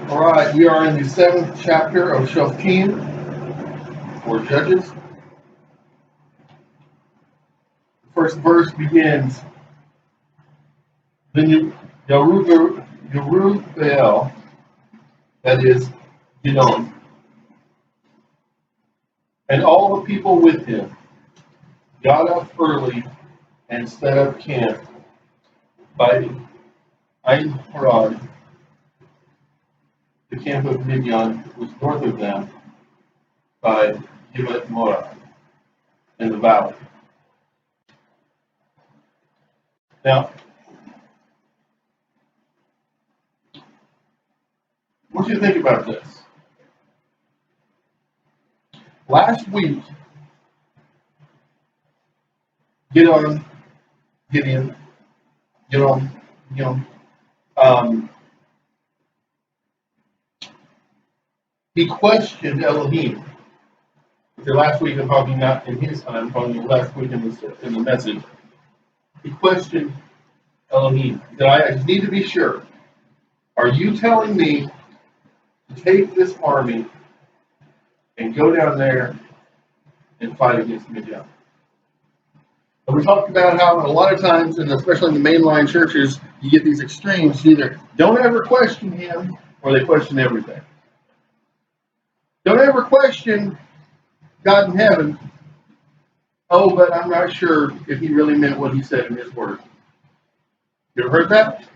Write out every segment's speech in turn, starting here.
All right, we are in the 7th chapter of Shoftim, or Judges. The first verse begins, Then Yerubbaal, that is, Gidon, and all the people with him got up early and set up camp by Ein Harod. The camp of Midian was north of them by Givat Morah in the valley. Now, what do you think about this? Last week, Gideon, he questioned Elohim. The last week, I'm probably not in his time, probably last week in the message. He questioned Elohim. He said, I just need to be sure. Are you telling me to take this army and go down there and fight against Midian? And we talked about how a lot of times, and especially in the mainline churches, you get these extremes. Either don't ever question him, or they question everything. Don't ever question God in heaven. Oh, but I'm not sure if he really meant what he said in his word. You ever heard that?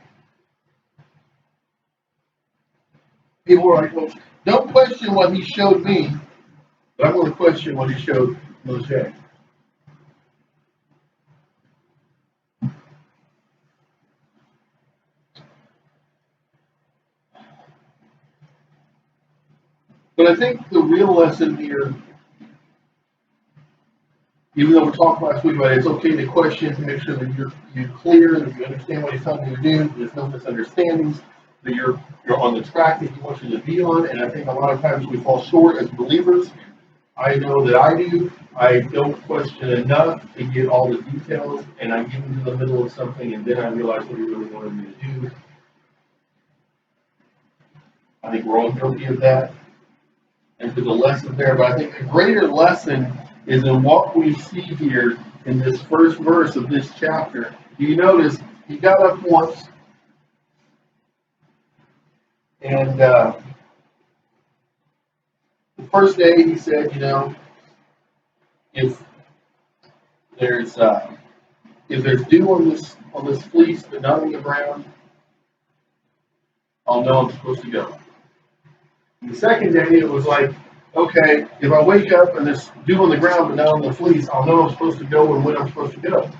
People are like, well, don't question what he showed me, but I'm going to question what he showed Moshe. But I think the real lesson here, even though we talked last week about it, it's okay to question to make sure that you're clear, that you understand what he's telling you to do, there's no misunderstandings, that you're on the track that he wants you to be on. And I think a lot of times we fall short as believers. I know that I do. I don't question enough to get all the details, and I get into the middle of something, and then I realize what he really wanted me to do. I think we're all guilty of that. And there's a lesson there, but I think the greater lesson is in what we see here in this first verse of this chapter. You notice he got up once, and the first day he said, if there's dew on this fleece but not on the ground, I'll know I'm supposed to go. And the second day it was like, okay, if I wake up and there's dew on the ground but not on the fleece, I'll know I'm supposed to go and when I'm supposed to go.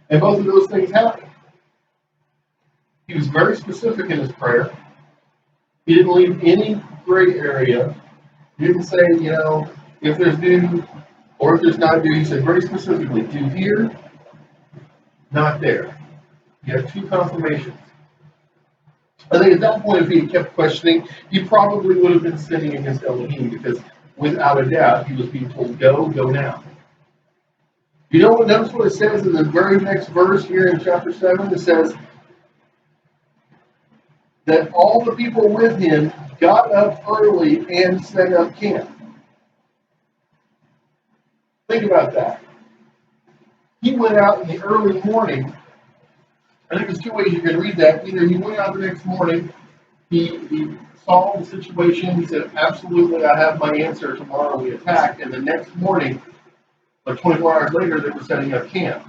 And both of those things happened. He was very specific in his prayer. He didn't leave any gray area. He didn't say, if there's dew or if there's not dew. He said very specifically, dew here, not there. You have two confirmations. I think at that point, if he had kept questioning, he probably would have been sinning against Elohim, because without a doubt, he was being told, go now. Notice what it says in the very next verse here in chapter 7. It says that all the people with him got up early and set up camp. Think about that. He went out in the early morning. I think there's two ways you can read that. Either he went out the next morning, he saw the situation, he said, absolutely, I have my answer, tomorrow we attack, and the next morning, like 24 hours later, they were setting up camp.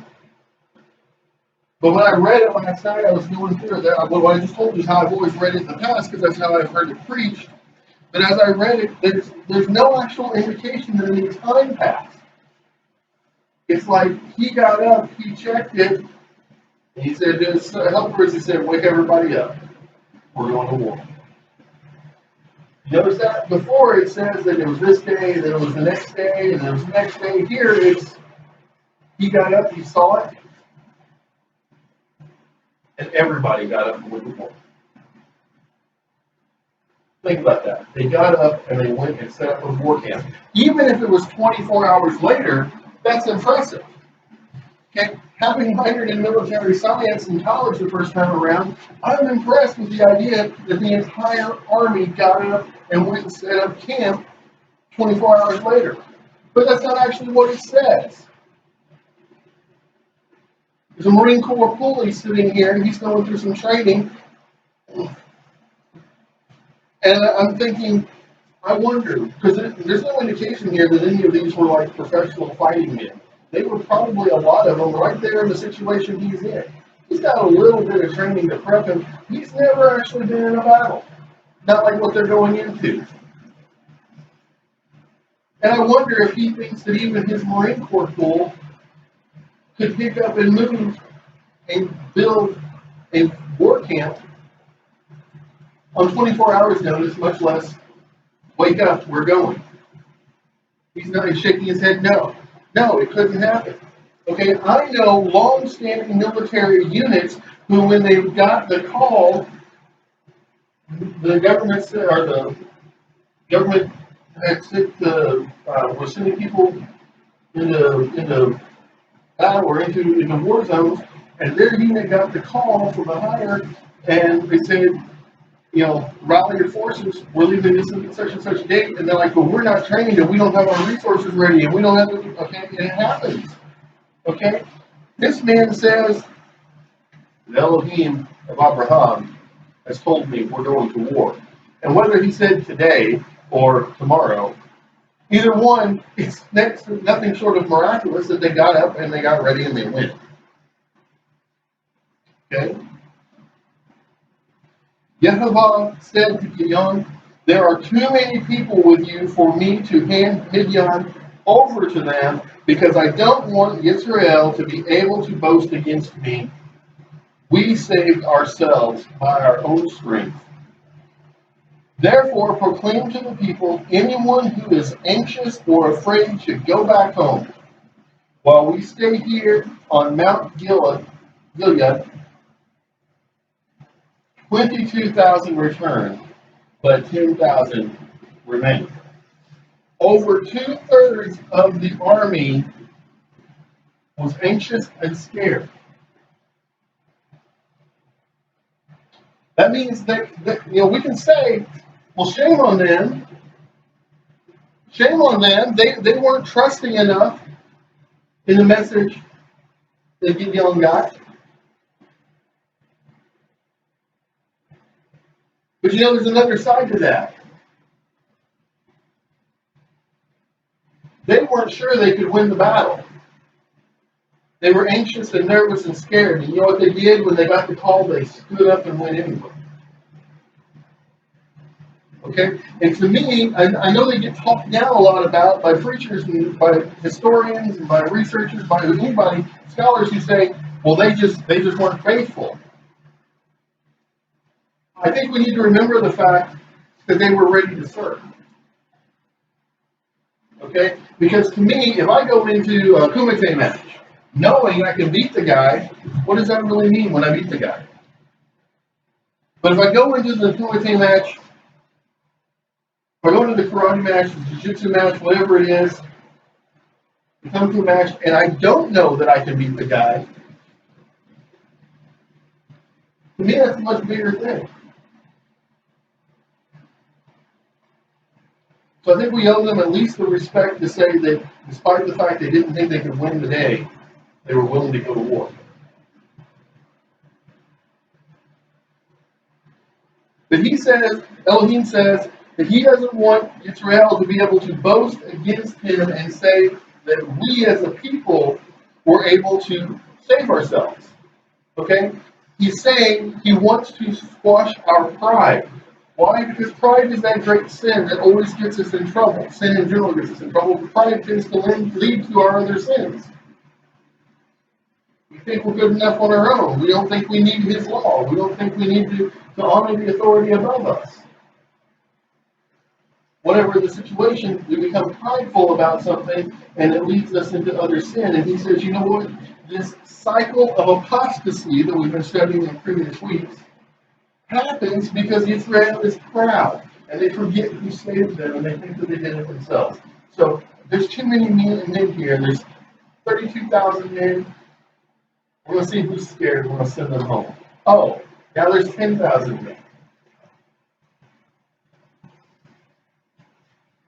But when I read it last night, I was going through it. What I just told you is how I've always read it in the past, because that's how I've heard it preached. But as I read it, there's no actual indication that any time passed. It's like he got up, he checked it, and he said to his helpers, he said, wake everybody up. We're going to war. Notice that before it says that it was this day, and then it was the next day, and then it was the next day. Here it's, he got up, he saw it, and everybody got up and went to war. Think about that. They got up and they went and set up a war camp. Even if it was 24 hours later, that's impressive. Okay? having minored in military science in college the first time around, I'm impressed with the idea that the entire Army got up and went and set up camp 24 hours later. But that's not actually what it says. There's a Marine Corps pulley sitting here, and he's going through some training. And I'm thinking, I wonder, because there's no indication here that any of these were like professional fighting men. They were probably, a lot of them, right there in the situation he's in. He's got a little bit of training to prep him. He's never actually been in a battle. Not like what they're going into. And I wonder if he thinks that even his Marine Corps pool could pick up and move and build a war camp on 24 hours notice, much less wake up, we're going. He's shaking his head, no. No, it couldn't happen. Okay, I know long-standing military units who, when they got the call, the government said, or the government had said we're sending people into battle or into war zones, and their unit got the call from the higher, and they said, rally your forces, we're leaving this at such and such date, and they're like, well, we're not trained, and we don't have our resources ready, and we don't have the, okay, and it happens, okay? This man says, the Elohim of Abraham has told me we're going to war. And whether he said today or tomorrow, either one, it's nothing short of miraculous that they got up and they got ready and they went. Okay? Yehovah said to Gideon, there are too many people with you for me to hand Midian over to them, because I don't want Israel to be able to boast against me. We saved ourselves by our own strength. Therefore proclaim to the people, anyone who is anxious or afraid should go back home, while we stay here on Mount Gilead. 22,000 returned, but 10,000 remained. Over 2/3 of the army was anxious and scared. That means that we can say, well, shame on them. Shame on them. They weren't trusting enough in the message that Gideon got. But there's another side to that. They weren't sure they could win the battle. They were anxious and nervous and scared. And you know what they did when they got the call? They stood up and went anyway. Okay? And to me, I know they get talked down a lot about by preachers and by historians and by researchers, by anybody, scholars who say, well, they just weren't faithful. I think we need to remember the fact that they were ready to serve. Okay? Because to me, if I go into a Kumite match, knowing I can beat the guy, what does that really mean when I beat the guy? But if I go into the Kumite match, if I go into the karate match, the jiu-jitsu match, whatever it is, the kung fu match, and I don't know that I can beat the guy, to me that's a much bigger thing. So I think we owe them at least the respect to say that despite the fact they didn't think they could win the day, they were willing to go to war. But Elohim says, that he doesn't want Israel to be able to boast against him and say that we as a people were able to save ourselves. Okay? He's saying he wants to squash our pride. Why? Because pride is that great sin that always gets us in trouble. Sin in general gets us in trouble. Pride tends to lead to our other sins. We think we're good enough on our own. We don't think we need his law. We don't think we need to honor the authority above us. Whatever the situation, we become prideful about something, and it leads us into other sin. And he says, you know what? This cycle of apostasy that we've been studying in previous weeks happens because Israel is proud, and they forget who saved them, and they think that they did it themselves. So there's too many men here. There's 32,000 men. We're going to see who's scared. We're going to send them home. Oh, now there's 10,000 men.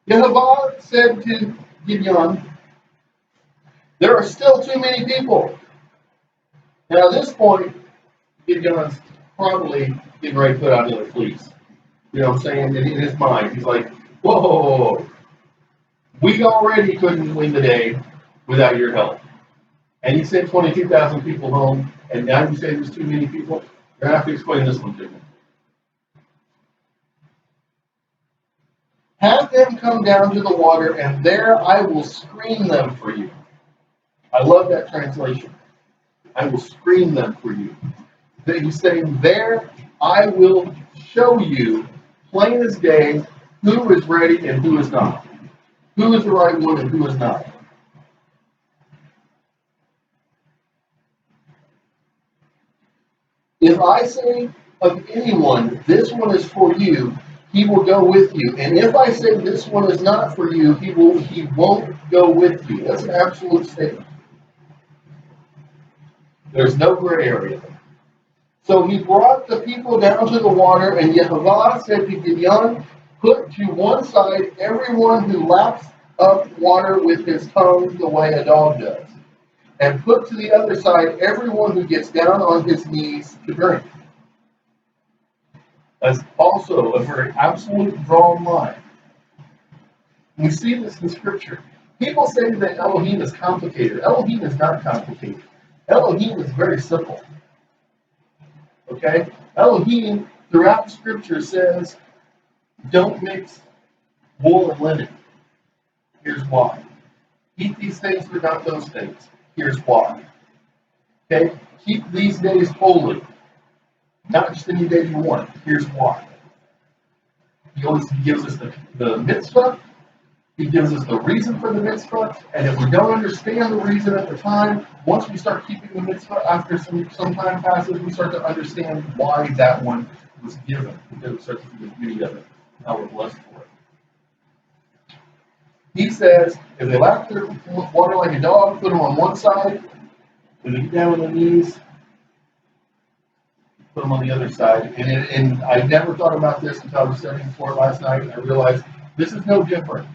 Yehovah said to Gideon, there are still too many people. Now at this point, Gideon's probably getting ready to put out another fleece. You know what I'm saying? In his mind, he's like, whoa, we already couldn't win the day without your help. And you sent 22,000 people home, and now you say there's too many people? You're going to have to explain this one to me. Have them come down to the water, and there I will screen them for you. I love that translation. I will screen them for you. Then he's saying, there I will show you, plain as day, who is ready and who is not. Who is the right one and who is not. If I say of anyone, this one is for you, he will go with you. And if I say this one is not for you, he won't go with you. That's an absolute statement. There's no gray area. So he brought the people down to the water, and Yehovah said to Gideon, put to one side everyone who laps up water with his tongue the way a dog does, and put to the other side everyone who gets down on his knees to drink. That's also a very absolute drawn line. We see this in Scripture. People say that Elohim is complicated. Elohim is not complicated. Elohim is very simple. Okay? Elohim, throughout Scripture, says, don't mix wool and linen. Here's why. Eat these things, but not those things. Here's why. Okay? Keep these days holy. Not just any day you want. Here's why. He gives us the mitzvah. He gives us the reason for the mitzvah. And if we don't understand the reason at the time, once we start keeping the mitzvah, after some time passes, we start to understand why that one was given. Because we start to see the beauty of it, how we're blessed for it. He says, if they lap their water like a dog, put them on one side. When they get down on their knees, put them on the other side. And I never thought about this until I was studying for it last night. And I realized this is no different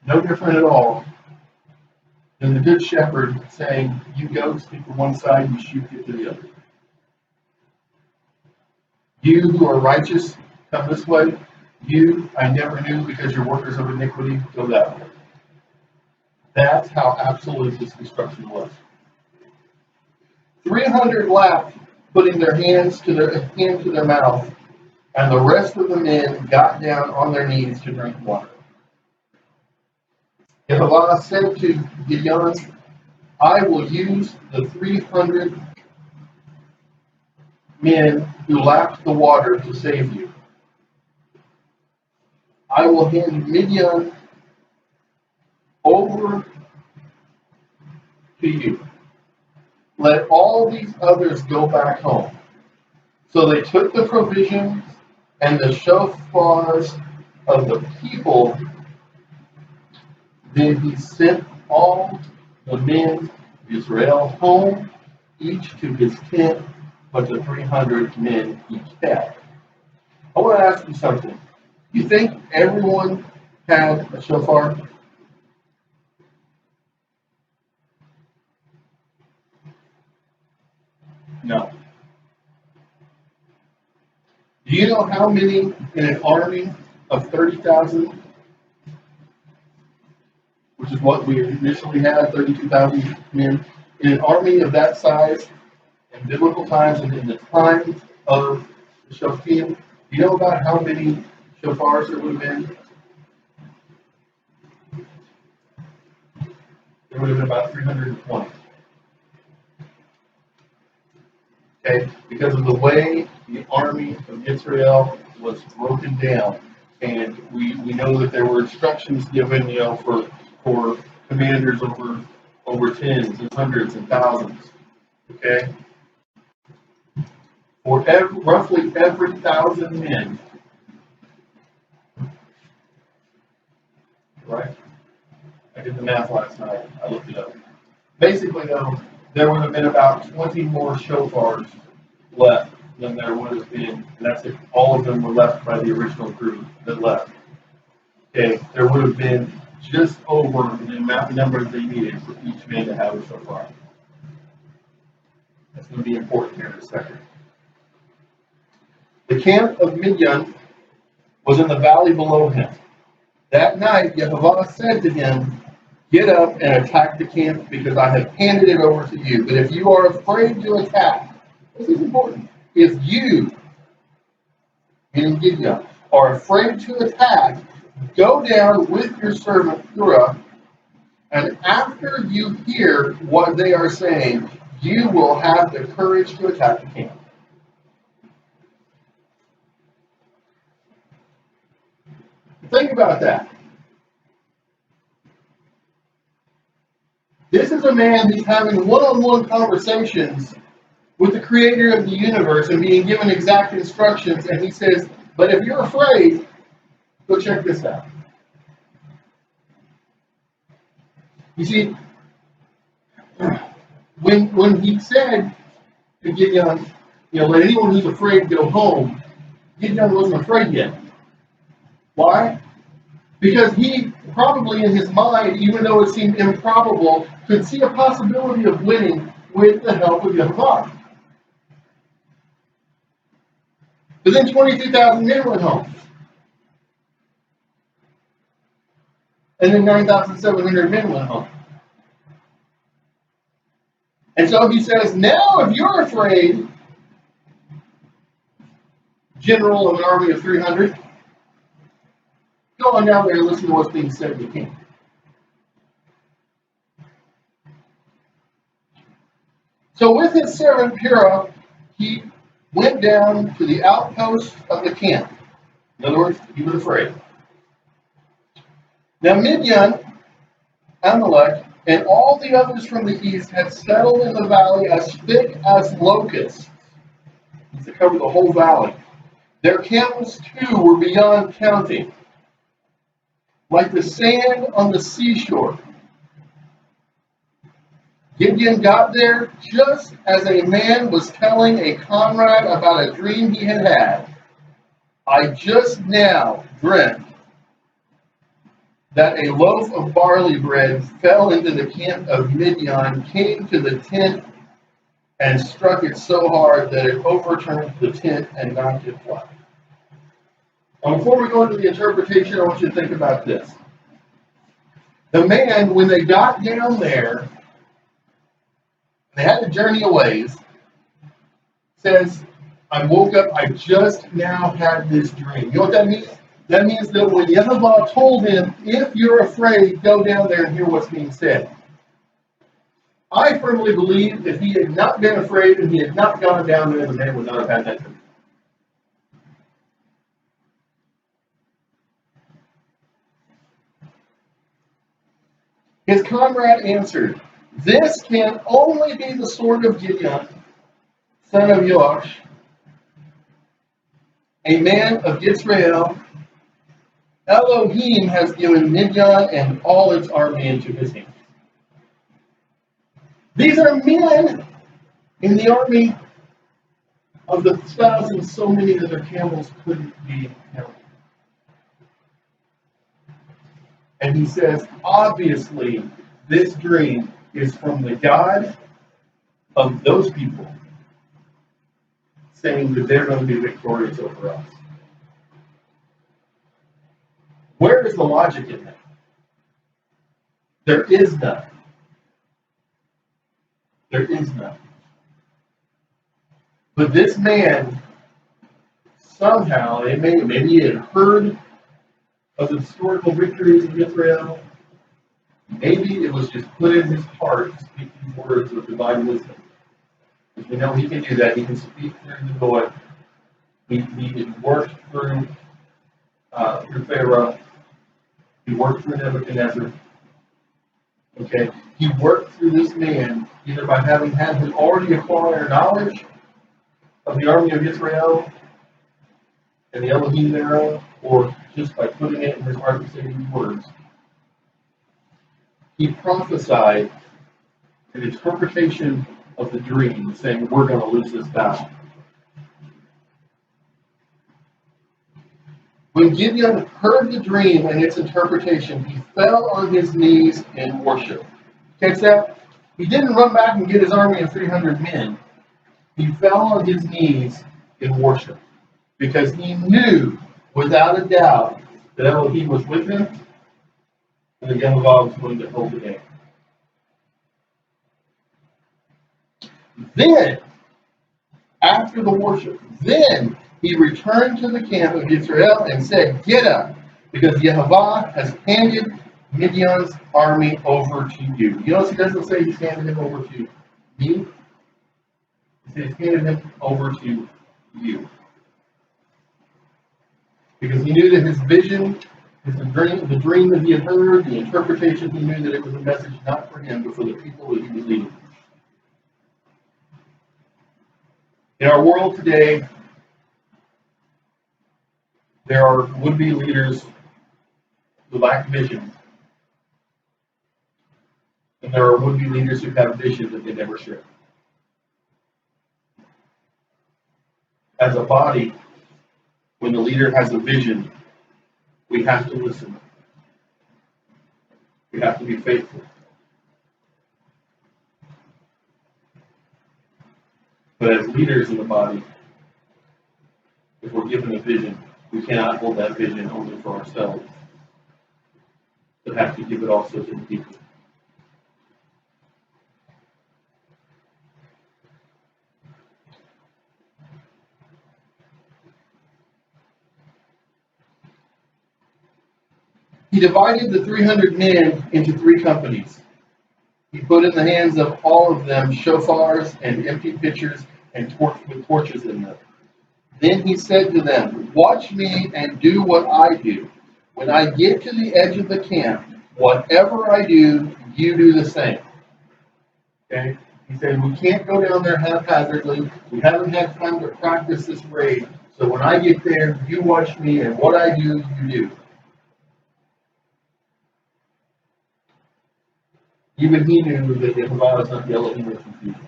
at all than the good shepherd saying, you go, stick to one side, you sheep get to the other. You who are righteous, come this way. You, I never knew because you're workers of iniquity, go that way. That's how absolute this instruction was. 300 laughed, putting their hand to their mouth, and the rest of the men got down on their knees to drink water. Yehovah said to Gideon, I will use the 300 men who lapped the water to save you. I will hand Midian over to you. Let all these others go back home. So they took the provisions and the shofars of the people. Then he sent all the men of Israel home, each to his tent, but the 300 men he kept. I want to ask you something. You think everyone had a shofar? No. Do you know how many in an army of 30,000, which is what we initially had, 32,000 men, in an army of that size, in biblical times and in the time of the Shoftim, do you know about how many shofars there would have been? There would have been about 320. Okay, because of the way the army of Israel was broken down, and we know that there were instructions given, for commanders over tens and hundreds and thousands. Okay, for roughly every 1,000 men, right? I did the math last night. I looked it up. Basically, though, there would have been about 20 more shofars left than there would have been, and that's if all of them were left by the original group that left. Okay, there would have been just over the amount of number they needed for each man to have a shofar. That's going to be important here in a second. The camp of Midian was in the valley below him. That night, Yehovah said to him, "Get up and attack the camp, because I have handed it over to you. But if you are afraid to attack," this is important, "if you," meaning Gideon, "are afraid to attack, go down with your servant Purah, and after you hear what they are saying, you will have the courage to attack the camp." Think about that. This is a man who's having one-on-one conversations with the creator of the universe and being given exact instructions, and he says, "But if you're afraid, go check this out." You see, when he said to Gideon, "Let anyone who's afraid go home," Gideon wasn't afraid yet. Why? Because he probably in his mind, even though it seemed improbable, could see a possibility of winning with the help of Yehovah. But then 22,000 men went home. And then 9,700 men went home. And so he says, now if you're afraid, general of an army of 300, go on down there and listen to what's being said to the king. So with his servant Purah, he went down to the outpost of the camp. In other words, he was afraid. Now Midian, Amalek, and all the others from the east had settled in the valley as thick as locusts. To cover the whole valley. Their camels too were beyond counting, like the sand on the seashore. Gideon got there just as a man was telling a comrade about a dream he had had. "I just now dreamt that a loaf of barley bread fell into the camp of Midian, came to the tent, and struck it so hard that it overturned the tent and knocked it flat." Now, before we go into the interpretation, I want you to think about this. The man, when they got down there, they had to journey a ways, says, "I woke up, I just now had this dream." You know what that means? That means that when Yehovah told him, "If you're afraid, go down there and hear what's being said." I firmly believe if he had not been afraid and he had not gone down there, the man would not have had that dream. His comrade answered, "This can only be the sword of Gideon, son of Joash, a man of Israel. Elohim has given Midian and all its army into his hands." These are men in the army of the thousands, so many that their camels couldn't be counted. And he says, obviously, this dream is from the God of those people, saying that they're going to be victorious over us. Where is the logic in that? There is none. There is none. But this man, somehow, maybe he had heard of the historical victories of Israel. Maybe it was just put in his heart to speak these words of divine wisdom. Because we know he can do that. He can speak through the Lord. He worked through Pharaoh. He worked through Nebuchadnezzar. Okay, he worked through this man either by having had him already acquire knowledge of the army of Israel and the Elohim thereof, or just by putting it in his heart to say these words. He prophesied an interpretation of the dream, saying, we're going to lose this battle. When Gideon heard the dream and its interpretation, he fell on his knees in worship. Catch that? He didn't run back and get his army of 300 men. He fell on his knees in worship because he knew, without a doubt, that Elohim was with him and that Yehovah was going to hold the game. Then, after the worship, then he returned to the camp of Israel and said, get up, because Yehovah has handed Midian's army over to you. You notice he doesn't say he's handed him over to me. He says he's handed him over to you. Because he knew that his vision, the dream that he had heard, the interpretation, he knew that it was a message not for him, but for the people that he was leading. In our world today, there are would-be leaders who lack vision. And there are would-be leaders who have vision that they never share. As a body, when the leader has a vision, we have to listen. We have to be faithful. But as leaders in the body, if we're given a vision, we cannot hold that vision only for ourselves, but have to give it also to the people. He divided the 300 men into 3 companies. He put in the hands of all of them shofars and empty pitchers and with torches in them. Then he said to them, watch me and do what I do. When I get to the edge of the camp, whatever I do, you do the same. Okay? He said, we can't go down there haphazardly. We haven't had time to practice this raid. So when I get there, you watch me, and what I do, you do. Even he knew that Yehovah was not the Elohim of confusion.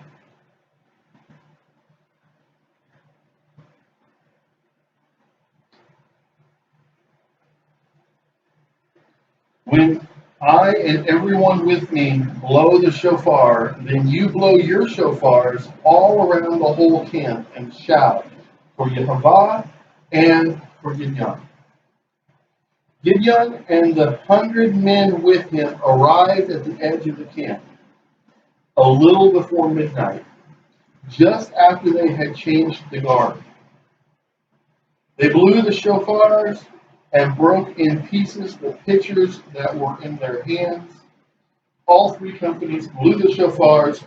When I and everyone with me blow the shofar, then you blow your shofars all around the whole camp and shout for Yehovah and for Gideon. Gideon and the 100 men with him arrived at the edge of the camp a little before midnight, just after they had changed the guard. They blew the shofars and broke in pieces the pitchers that were in their hands. All 3 companies blew the shofars,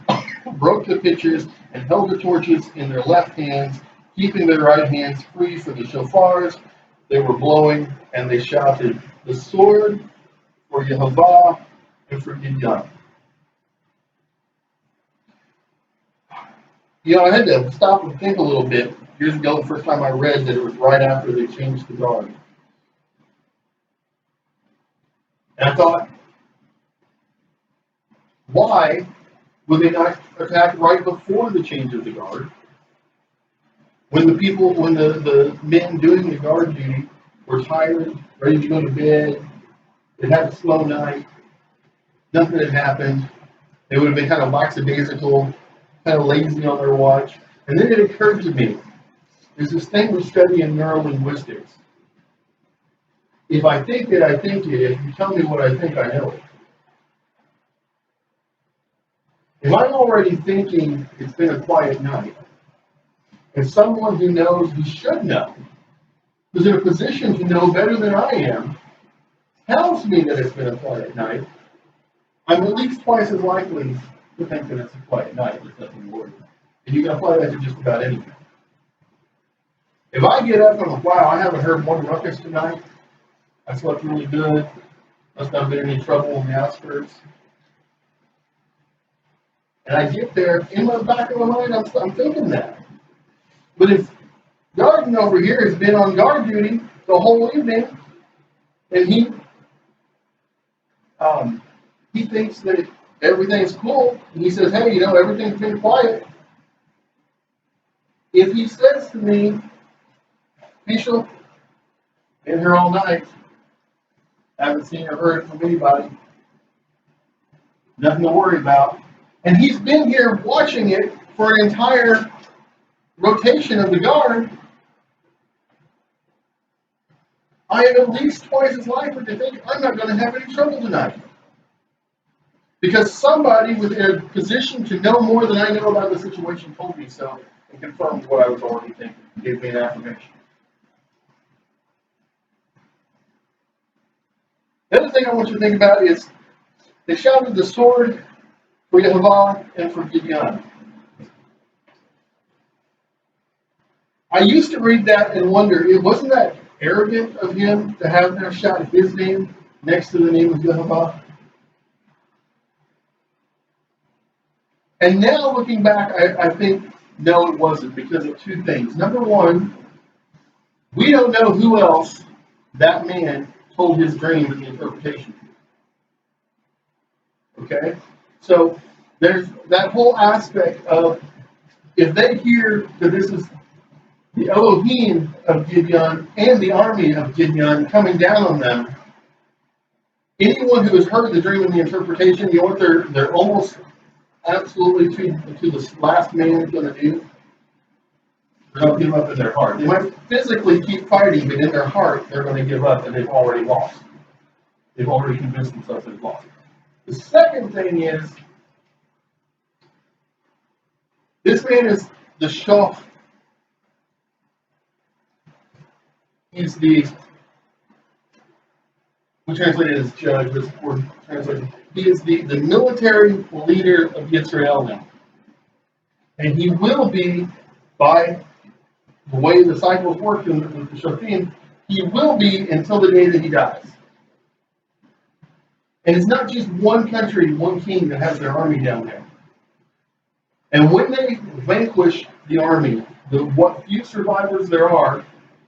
broke the pitchers, and held the torches in their left hands, keeping their right hands free for the shofars they were blowing, and they shouted, the sword for Yehovah and for Gideon. You know, I had to stop and think a little bit. Years ago, the first time I read that it was right after they changed the guard. And I thought, why would they not attack right before the change of the guard? When the men doing the guard duty were tired, ready to go to bed, they had a slow night, nothing had happened, they would have been kind of lackadaisical, kind of lazy on their watch. And then it occurred to me, there's this thing we study in neurolinguistics. If I think it, I think it. If you tell me what I think, I know it. If I'm already thinking it's been a quiet night, and someone who knows, who should know, who's in a position to know better than I am, tells me that it's been a quiet night, I'm at least twice as likely to think that it's a quiet night. There's nothing to worry about. And you can apply that to just about anything. If I get up and I'm like, wow, I haven't heard one ruckus tonight, I slept really good, must not have been any trouble on the outskirts. And I get there, in the back of my mind, I'm thinking that. But if Garden over here has been on guard duty the whole evening, and he thinks that everything's cool, and he says, hey, everything's been quiet. If he says to me, Bishop, been here all night, haven't seen or heard from anybody, nothing to worry about, and he's been here watching it for an entire rotation of the guard, I am at least twice as likely to think I'm not going to have any trouble tonight. Because somebody within a position to know more than I know about the situation told me so and confirmed what I was already thinking, gave me an affirmation. The other thing I want you to think about is they shouted the sword for Yehovah and for Gideon. I used to read that and wonder, wasn't that arrogant of him to have them shout his name next to the name of Yehovah? And now looking back, I think, no, it wasn't, because of two things. Number one, we don't know who else that man told his dream and the interpretation to. Okay? So there's that whole aspect of, if they hear that this is the Elohim of Gideon and the army of Gideon coming down on them, anyone who has heard the dream and the interpretation, you know what they're almost absolutely to the last man going to do? They're going to give up in their heart. They might physically keep fighting, but in their heart, they're going to give up, and they've already lost. They've already convinced themselves they've lost. The second thing is, this man is the Shach. He's we translated as judge, this word translated. He is the military leader of Israel now. And he will be, by the way the cycles work in the Shoftim, he will be until the day that he dies. And it's not just one country, one king that has their army down there. And when they vanquish the army, what few survivors there are,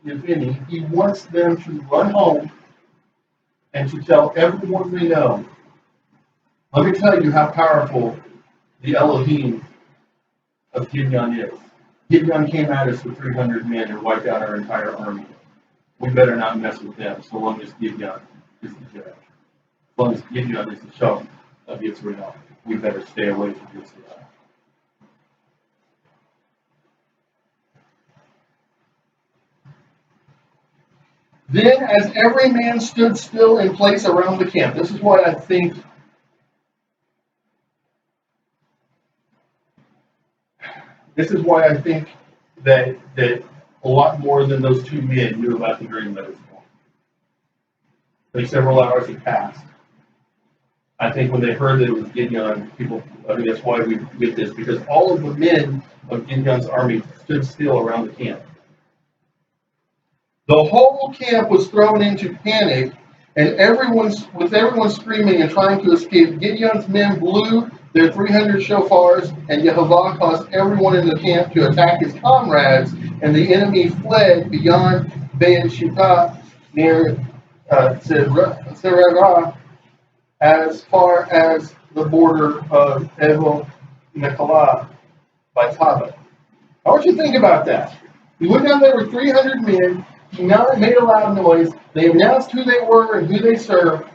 if any, he wants them to run home and to tell everyone they know, let me tell you how powerful the Elohim of Gideon is. Gideon came at us with 300 men and wiped out our entire army. We better not mess with them so long as Gideon is the judge. As long as Gideon is the Shach of Israel, we better stay away from Israel. Then, as every man stood still in place around the camp, this is why I think that a lot more than those two men knew about the dream that was born. Like several hours had passed. I think when they heard that it was Gideon, that's why we get this, because all of the men of Gideon's army stood still around the camp. The whole camp was thrown into panic, and everyone screaming and trying to escape. Gideon's men blew their 300 shofars, and Yehovah caused everyone in the camp to attack his comrades, and the enemy fled beyond Beer-sheba near Zerah, as far as the border of Evo Nechalah by Taba. I want you to think about that. He went down there with 300 men. He made a loud noise. They announced who they were and who they served.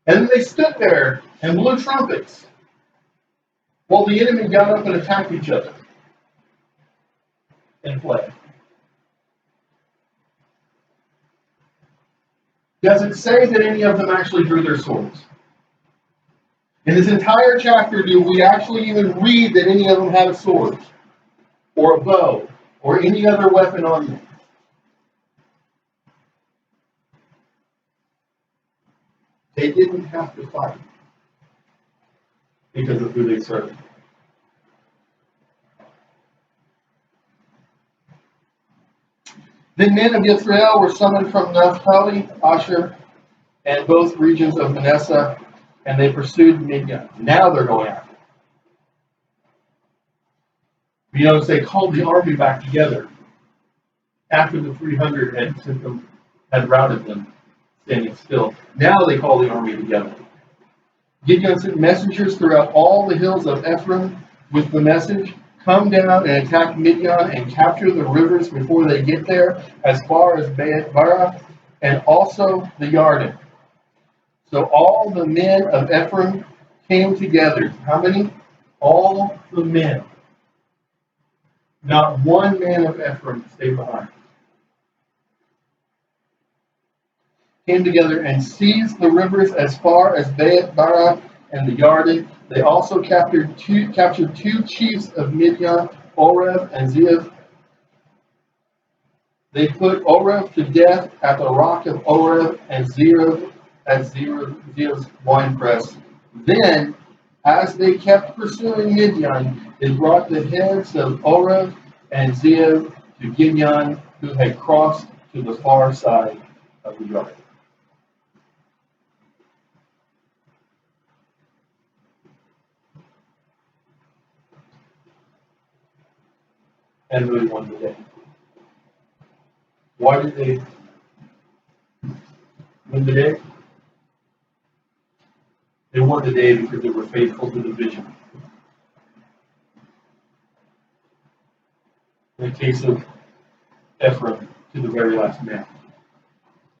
And then they stood there and blew trumpets while the enemy got up and attacked each other and fled. Does it say that any of them actually drew their swords? In this entire chapter, do we actually even read that any of them had a sword or a bow or any other weapon on them? They didn't have to fight because of who they served. The men of Israel were summoned from Naphtali, Asher, and both regions of Manasseh, and they pursued Midian. Now they're going after them. You notice they called the army back together after the 300 had routed them, standing still. Now they call the army together. Gideon sent messengers throughout all the hills of Ephraim with the message, come down and attack Midian and capture the rivers before they get there, as far as Beet-barah and also the Yarden. So all the men of Ephraim came together. How many? All the men. Not one man of Ephraim stayed behind. Came together and seized the rivers as far as Beet-barah and the Yarden. They also captured two chiefs of Midian, Oreb and Zeev. They put Oreb to death at the rock of Oreb and Zeev at Zeev's winepress. Then, as they kept pursuing Midian, they brought the heads of Oreb and Zeev to Gideon, who had crossed to the far side of the Jordan. And really won the day. Why did they win the day? They won the day because they were faithful to the vision. In the case of Ephraim, to the very last man.